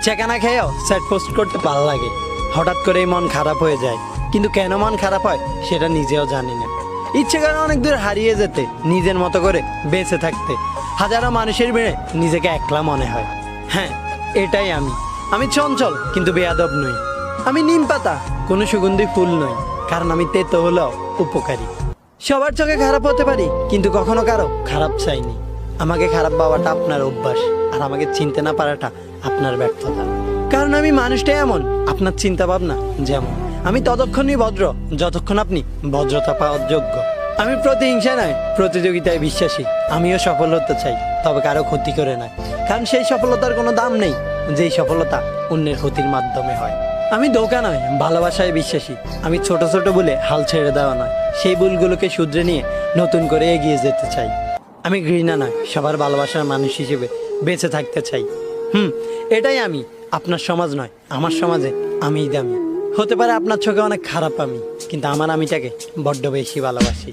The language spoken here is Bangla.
চেকানা খেয়েও স্যাট পোস্ট করতে ভালো লাগে। হঠাৎ করেই মন খারাপ হয়ে যায়, কিন্তু কেন মন খারাপ হয় সেটা নিজেও জানি না। ইচ্ছে করে অনেক দূর হারিয়ে যেতে, নিজের মতো করে বেঁচে থাকতে। হাজারো মানুষের ভিড়ে নিজেকে একলা মনে হয়। হ্যাঁ, এটাই আমি চঞ্চল কিন্তু বেয়াদব নই। আমি নিম পাতা, কোনো সুগন্ধি ফুল নই, কারণ আমি তেতো হলেও উপকারী। সবার চোখে খারাপ হতে পারি, কিন্তু কখনো কারো খারাপ চাইনি। আমাকে খারাপ পাওয়াটা আপনার অভ্যাস, আর আমাকে চিনতে না পারাটা আপনার ব্যর্থতা। কারণ আমি মানুষটাই এমন, আপনার চিন্তা ভাবনা যেমন। আমি ততক্ষণই ভদ্র যতক্ষণ আপনি ভদ্রতা পাওয়ার যোগ্য। আমি প্রতিহিংসা নয়, প্রতিযোগিতায় বিশ্বাসী। আমিও সফল হতে চাই, তবে কারো ক্ষতি করে নয়। কারণ সেই সফলতার কোনো দাম নেই, যেই সফলতা অন্যের ক্ষতির মাধ্যমে হয়। আমি ধোঁকা নয়, ভালোবাসায় বিশ্বাসী। আমি ছোট ছোট ভুলে হাল ছেড়ে দেওয়া নয়, সেই ভুলগুলোকে শুধরে নিয়ে নতুন করে এগিয়ে যেতে চাই। আমি ঘৃণা নয়, সবার ভালোবাসার মানুষ হিসেবে বেঁচে থাকতে চাই। এটাই আমি। আপনার সমাজ নয়, আমার সমাজে আমিই দামি। হতে পারে আপনার চোখে অনেক খারাপ আমি, কিন্তু আমার আমিটাকে বড্ড বেশি ভালোবাসি।